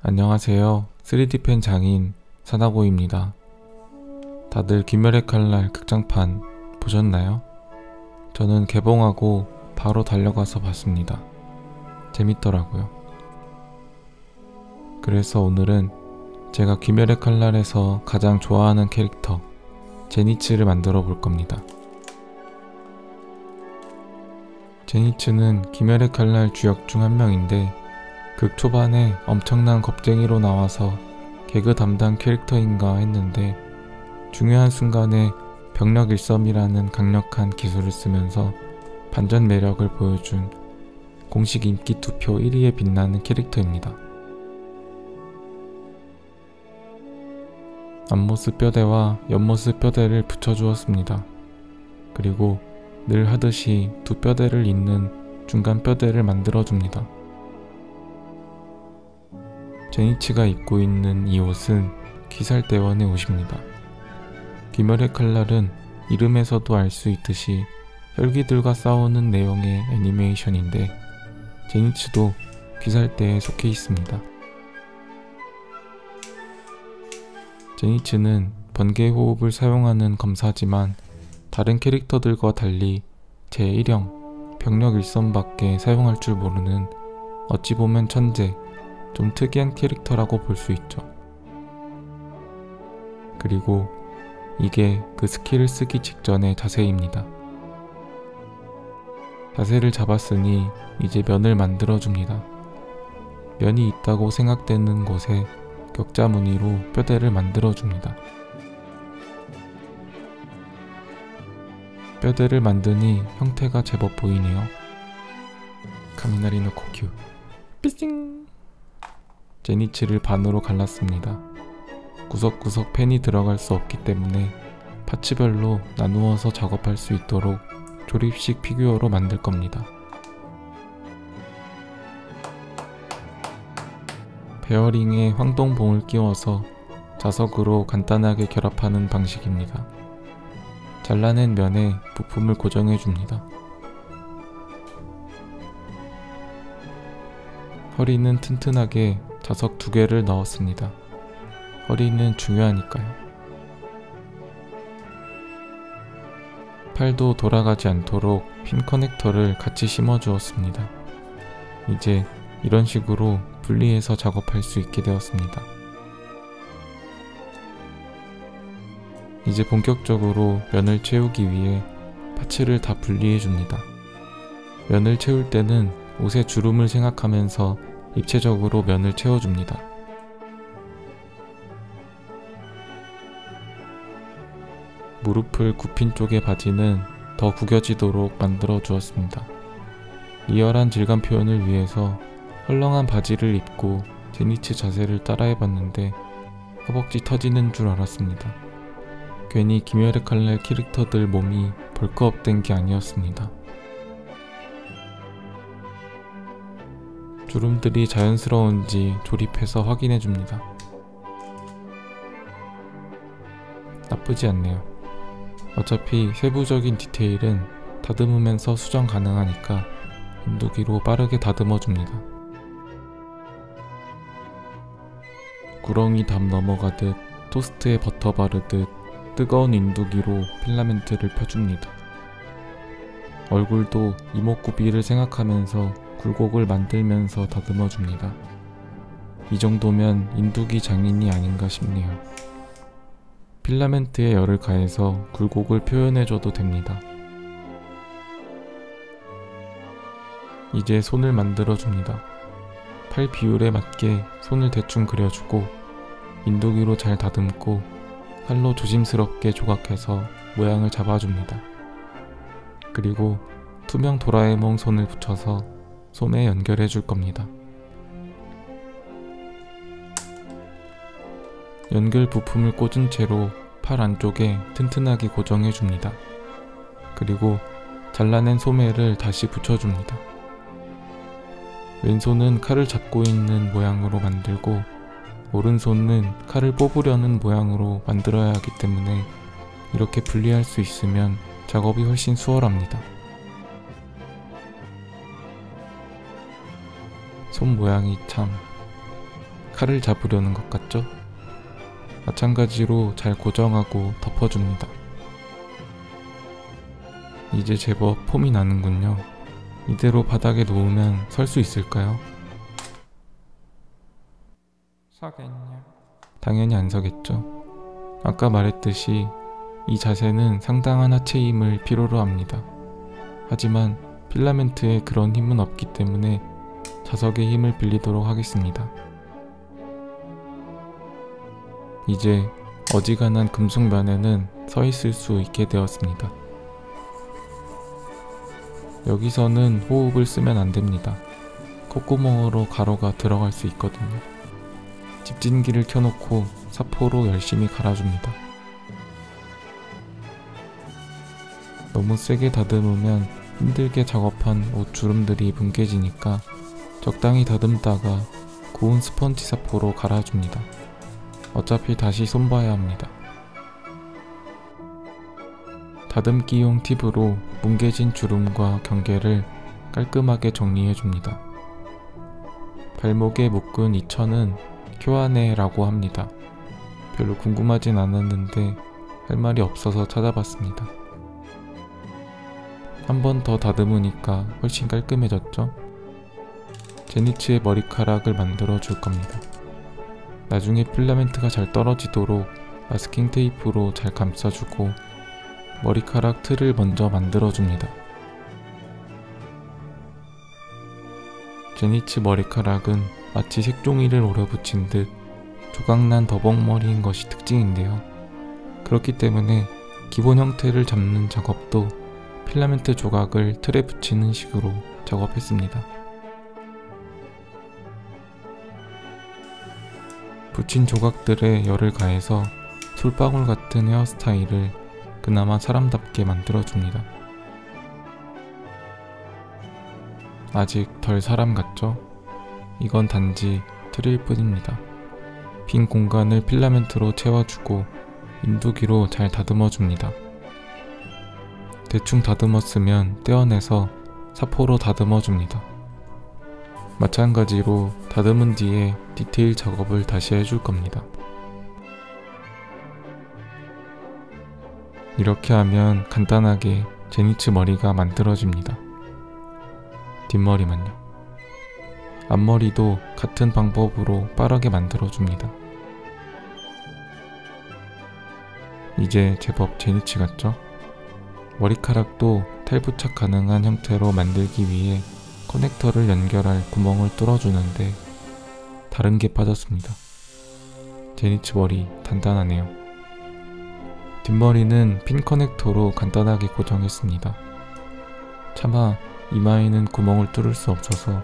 안녕하세요. 3D펜 장인 사나보입니다. 다들 귀멸의 칼날 극장판 보셨나요? 저는 개봉하고 바로 달려가서 봤습니다. 재밌더라고요. 그래서 오늘은 제가 귀멸의 칼날에서 가장 좋아하는 캐릭터 제니츠를 만들어 볼 겁니다. 제니츠는 귀멸의 칼날 주역 중 한 명인데 극 초반에 엄청난 겁쟁이로 나와서 개그 담당 캐릭터인가 했는데 중요한 순간에 병력 일섬이라는 강력한 기술을 쓰면서 반전 매력을 보여준 공식 인기 투표 1위에 빛나는 캐릭터입니다. 앞모습 뼈대와 옆모습 뼈대를 붙여주었습니다. 그리고 늘 하듯이 두 뼈대를 잇는 중간 뼈대를 만들어줍니다. 제니츠가 입고 있는 이 옷은 귀살대원의 옷입니다. 귀멸의 칼날은 이름에서도 알 수 있듯이 혈귀들과 싸우는 내용의 애니메이션인데 제니츠도 귀살대에 속해 있습니다. 제니츠는 번개 호흡을 사용하는 검사지만 다른 캐릭터들과 달리 제1형 병력 일선밖에 사용할 줄 모르는 어찌 보면 천재, 좀 특이한 캐릭터라고 볼 수 있죠. 그리고 이게 그 스킬을 쓰기 직전의 자세입니다. 자세를 잡았으니 이제 면을 만들어줍니다. 면이 있다고 생각되는 곳에 격자 무늬로 뼈대를 만들어줍니다. 뼈대를 만드니 형태가 제법 보이네요. 카미나리노 코큐 삐싱! 제니츠를 반으로 갈랐습니다. 구석구석 펜이 들어갈 수 없기 때문에 파츠별로 나누어서 작업할 수 있도록 조립식 피규어로 만들 겁니다. 베어링에 황동봉을 끼워서 자석으로 간단하게 결합하는 방식입니다. 잘라낸 면에 부품을 고정해 줍니다. 허리는 튼튼하게 자석 2개를 넣었습니다. 허리는 중요하니까요. 팔도 돌아가지 않도록 핀 커넥터를 같이 심어 주었습니다. 이제 이런 식으로 분리해서 작업할 수 있게 되었습니다. 이제 본격적으로 면을 채우기 위해 파츠를 다 분리해 줍니다. 면을 채울 때는 옷의 주름을 생각하면서 입체적으로 면을 채워줍니다. 무릎을 굽힌 쪽의 바지는 더 구겨지도록 만들어 주었습니다. 리얼한 질감 표현을 위해서 헐렁한 바지를 입고 제니츠 자세를 따라해봤는데 허벅지 터지는 줄 알았습니다. 괜히 귀멸의 칼날 캐릭터들 몸이 벌크업된 게 아니었습니다. 주름들이 자연스러운지 조립해서 확인해줍니다. 나쁘지 않네요. 어차피 세부적인 디테일은 다듬으면서 수정 가능하니까 인두기로 빠르게 다듬어줍니다. 구렁이 담 넘어가듯 토스트에 버터 바르듯 뜨거운 인두기로 필라멘트를 펴줍니다. 얼굴도 이목구비를 생각하면서 굴곡을 만들면서 다듬어줍니다. 이 정도면 인두기 장인이 아닌가 싶네요. 필라멘트에 열을 가해서 굴곡을 표현해줘도 됩니다. 이제 손을 만들어줍니다. 팔 비율에 맞게 손을 대충 그려주고 인두기로 잘 다듬고 칼로 조심스럽게 조각해서 모양을 잡아줍니다. 그리고 투명 도라에몽 손을 붙여서 솜에 연결해 줄 겁니다. 연결 부품을 꽂은 채로 팔 안쪽에 튼튼하게 고정해 줍니다. 그리고 잘라낸 소매를 다시 붙여줍니다. 왼손은 칼을 잡고 있는 모양으로 만들고 오른손은 칼을 뽑으려는 모양으로 만들어야 하기 때문에 이렇게 분리할 수 있으면 작업이 훨씬 수월합니다. 손 모양이 참 칼을 잡으려는 것 같죠? 마찬가지로 잘 고정하고 덮어줍니다. 이제 제법 폼이 나는군요. 이대로 바닥에 놓으면 설 수 있을까요? 서겠냐? 당연히 안 서겠죠. 아까 말했듯이 이 자세는 상당한 하체 힘을 필요로 합니다. 하지만 필라멘트에 그런 힘은 없기 때문에 자석의 힘을 빌리도록 하겠습니다. 이제 어지간한 금속면에는 서 있을 수 있게 되었습니다. 여기서는 호흡을 쓰면 안 됩니다. 콧구멍으로 가루가 들어갈 수 있거든요. 집진기를 켜놓고 사포로 열심히 갈아줍니다. 너무 세게 다듬으면 힘들게 작업한 옷 주름들이 뭉개지니까 적당히 다듬다가 고운 스펀지 사포로 갈아줍니다. 어차피 다시 손봐야 합니다. 다듬기용 팁으로 뭉개진 주름과 경계를 깔끔하게 정리해줍니다. 발목에 묶은 이 천은 쿄아네라고 합니다. 별로 궁금하진 않았는데 할 말이 없어서 찾아봤습니다. 한 번 더 다듬으니까 훨씬 깔끔해졌죠? 제니츠의 머리카락을 만들어 줄 겁니다. 나중에 필라멘트가 잘 떨어지도록 마스킹 테이프로 잘 감싸주고 머리카락 틀을 먼저 만들어줍니다. 제니츠 머리카락은 마치 색종이를 오려붙인 듯 조각난 더벅머리인 것이 특징인데요. 그렇기 때문에 기본 형태를 잡는 작업도 필라멘트 조각을 틀에 붙이는 식으로 작업했습니다. 붙인 조각들에 열을 가해서 솔방울 같은 헤어스타일을 그나마 사람답게 만들어줍니다. 아직 덜 사람 같죠? 이건 단지 틀일 뿐입니다. 빈 공간을 필라멘트로 채워주고 인두기로 잘 다듬어줍니다. 대충 다듬었으면 떼어내서 사포로 다듬어줍니다. 마찬가지로 다듬은 뒤에 디테일 작업을 다시 해줄 겁니다. 이렇게 하면 간단하게 제니츠 머리가 만들어집니다. 뒷머리만요. 앞머리도 같은 방법으로 빠르게 만들어줍니다. 이제 제법 제니츠 같죠? 머리카락도 탈부착 가능한 형태로 만들기 위해 커넥터를 연결할 구멍을 뚫어주는데 다른 게 빠졌습니다. 제니츠 머리 단단하네요. 뒷머리는 핀 커넥터로 간단하게 고정했습니다. 차마 이마에는 구멍을 뚫을 수 없어서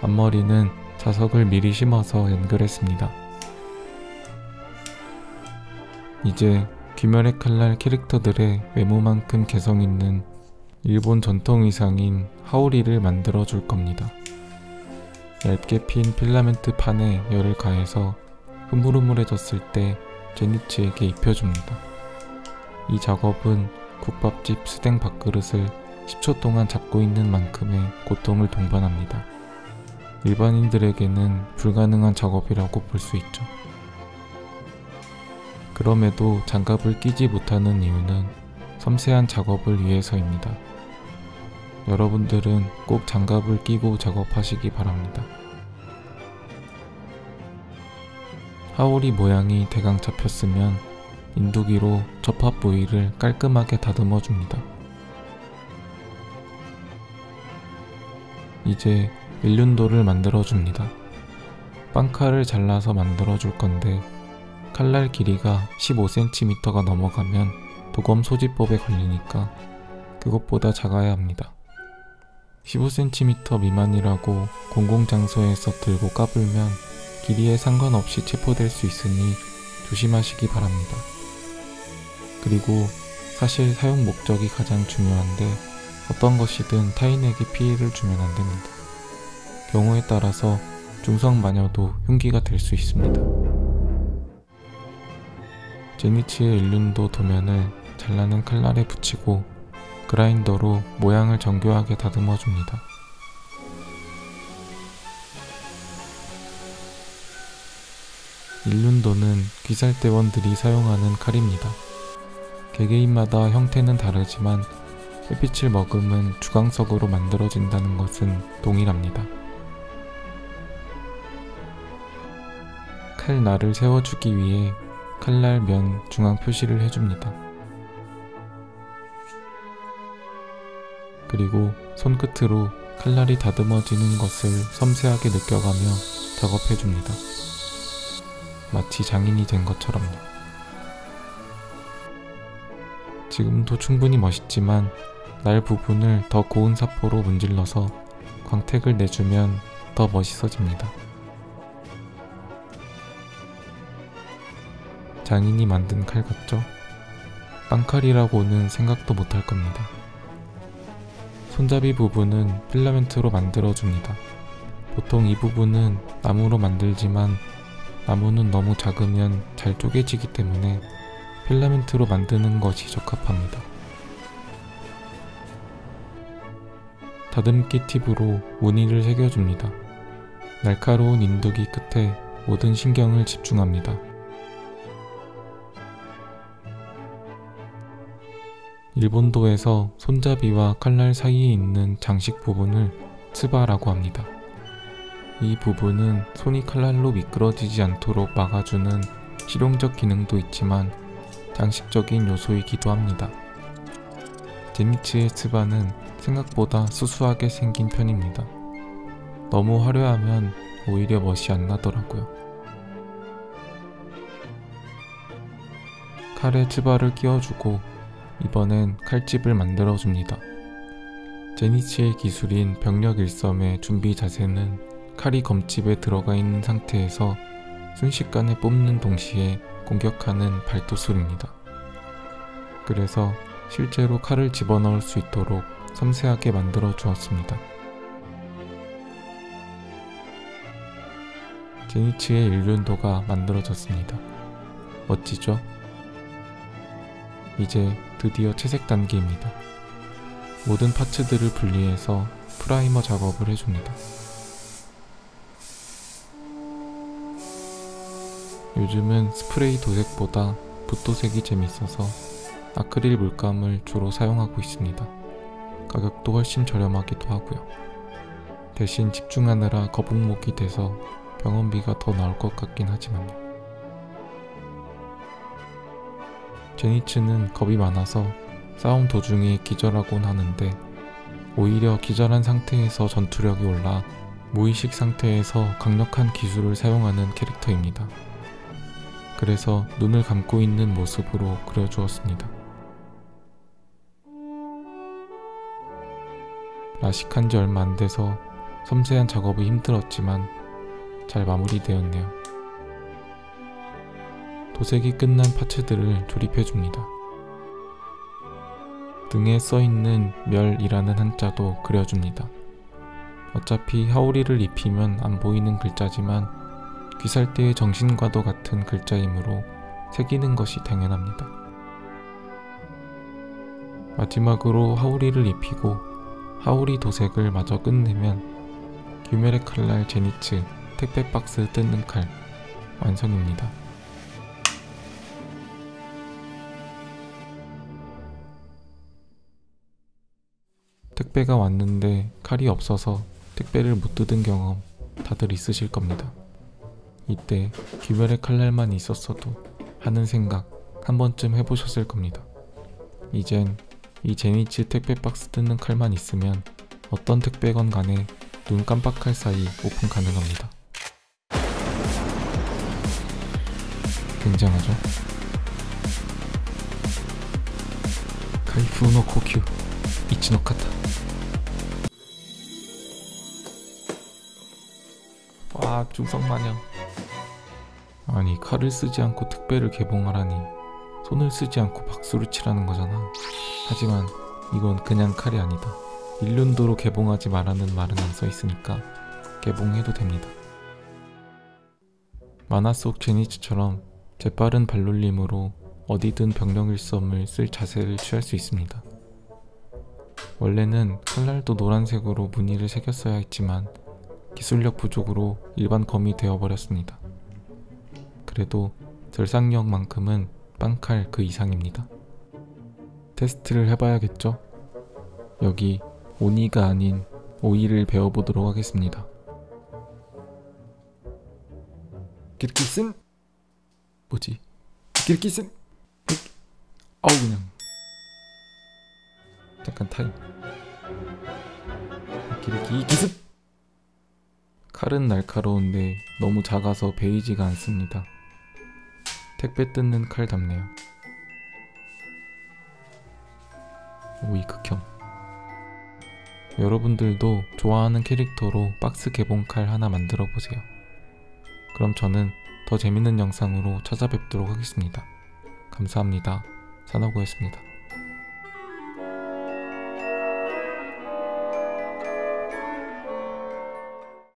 앞머리는 자석을 미리 심어서 연결했습니다. 이제 귀멸의 칼날 캐릭터들의 외모만큼 개성있는 일본 전통 의상인 하오리를 만들어 줄 겁니다. 얇게 핀 필라멘트 판에 열을 가해서 흐물흐물해졌을 때 제니츠에게 입혀줍니다. 이 작업은 국밥집 스댕 밥그릇을 10초 동안 잡고 있는 만큼의 고통을 동반합니다. 일반인들에게는 불가능한 작업이라고 볼 수 있죠. 그럼에도 장갑을 끼지 못하는 이유는 섬세한 작업을 위해서입니다. 여러분들은 꼭 장갑을 끼고 작업하시기 바랍니다. 하오리 모양이 대강 잡혔으면 인두기로 접합 부위를 깔끔하게 다듬어 줍니다. 이제 일륜도를 만들어 줍니다. 빵칼을 잘라서 만들어 줄 건데 칼날 길이가 15cm가 넘어가면 도검 소지법에 걸리니까 그것보다 작아야 합니다. 15cm 미만이라고 공공장소에서 들고 까불면 길이에 상관없이 체포될 수 있으니 조심하시기 바랍니다. 그리고 사실 사용 목적이 가장 중요한데 어떤 것이든 타인에게 피해를 주면 안 됩니다. 경우에 따라서 중성마녀도 흉기가 될 수 있습니다. 제니츠의 일륜도 도면을 잘라낸 칼날에 붙이고 그라인더로 모양을 정교하게 다듬어 줍니다. 일륜도는 귀살대원들이 사용하는 칼입니다. 개개인마다 형태는 다르지만 햇빛을 머금은 주광석으로 만들어진다는 것은 동일합니다. 칼날을 세워주기 위해 칼날 면 중앙 표시를 해줍니다. 그리고 손끝으로 칼날이 다듬어지는 것을 섬세하게 느껴가며 작업해줍니다. 마치 장인이 된 것처럼요. 지금도 충분히 멋있지만 날 부분을 더 고운 사포로 문질러서 광택을 내주면 더 멋있어집니다. 장인이 만든 칼 같죠? 빵칼이라고는 생각도 못할 겁니다. 손잡이 부분은 필라멘트로 만들어줍니다. 보통 이 부분은 나무로 만들지만 나무는 너무 작으면 잘 쪼개지기 때문에 필라멘트로 만드는 것이 적합합니다. 다듬기 팁으로 무늬를 새겨줍니다. 날카로운 인두기 끝에 모든 신경을 집중합니다. 일본도에서 손잡이와 칼날 사이에 있는 장식 부분을 츠바라고 합니다. 이 부분은 손이 칼날로 미끄러지지 않도록 막아주는 실용적 기능도 있지만 장식적인 요소이기도 합니다. 제니츠의 츠바는 생각보다 수수하게 생긴 편입니다. 너무 화려하면 오히려 멋이 안 나더라고요. 칼에 츠바를 끼워주고 이번엔 칼집을 만들어줍니다. 제니치의 기술인 병력 일섬의 준비 자세는 칼이 검집에 들어가 있는 상태에서 순식간에 뽑는 동시에 공격하는 발도술입니다. 그래서 실제로 칼을 집어넣을 수 있도록 섬세하게 만들어 주었습니다. 제니치의 일륜도가 만들어졌습니다. 멋지죠? 이제 드디어 채색 단계입니다. 모든 파츠들을 분리해서 프라이머 작업을 해줍니다. 요즘은 스프레이 도색보다 붓도색이 재밌어서 아크릴 물감을 주로 사용하고 있습니다. 가격도 훨씬 저렴하기도 하고요. 대신 집중하느라 거북목이 돼서 병원비가 더 나올 것 같긴 하지만요. 제니츠는 겁이 많아서 싸움 도중에 기절하곤 하는데 오히려 기절한 상태에서 전투력이 올라 무의식 상태에서 강력한 기술을 사용하는 캐릭터입니다. 그래서 눈을 감고 있는 모습으로 그려주었습니다. 라식한 지 얼마 안 돼서 섬세한 작업이 힘들었지만 잘 마무리되었네요. 도색이 끝난 파츠들을 조립해줍니다. 등에 써있는 멸이라는 한자도 그려줍니다. 어차피 하오리를 입히면 안 보이는 글자지만 귀살대의 정신과도 같은 글자이므로 새기는 것이 당연합니다. 마지막으로 하오리를 입히고 하오리 도색을 마저 끝내면 귀멸의 칼날 제니츠 택배 박스 뜯는 칼 완성입니다. 택배가 왔는데 칼이 없어서 택배를 못 뜯은 경험 다들 있으실 겁니다. 이때 귀멸의 칼날만 있었어도 하는 생각 한 번쯤 해보셨을 겁니다. 이젠 이 제니츠 택배 박스 뜯는 칼만 있으면 어떤 택배건 간에 눈 깜빡할 사이 오픈 가능합니다. 굉장하죠? 카이푸노 고큐 이치노카타. 와, 중성마냥. 아니, 칼을 쓰지 않고 택배를 개봉하라니 손을 쓰지 않고 박수를 치라는 거잖아. 하지만 이건 그냥 칼이 아니다. 일륜도로 개봉하지 말라는 말은 안 써있으니까 개봉해도 됩니다. 만화 속 제니츠처럼 재빠른 발놀림으로 어디든 병력일섬을 쓸 자세를 취할 수 있습니다. 원래는 칼날도 노란색으로 무늬를 새겼어야 했지만 기술력 부족으로 일반 검이 되어버렸습니다. 그래도 절삭력만큼은 빵칼 그 이상입니다. 테스트를 해봐야겠죠? 여기 오니가 아닌 오이를 배워보도록 하겠습니다. 기르기슨? 뭐지? 기르기슨? 아우 그냥 잠깐 타임. 기르기기습! 칼은 날카로운데 너무 작아서 베이지가 않습니다. 택배 뜯는 칼 답네요. 오이 극혐. 여러분들도 좋아하는 캐릭터로 박스 개봉 칼 하나 만들어 보세요. 그럼 저는 더 재밌는 영상으로 찾아뵙도록 하겠습니다. 감사합니다. 산호고였습니다.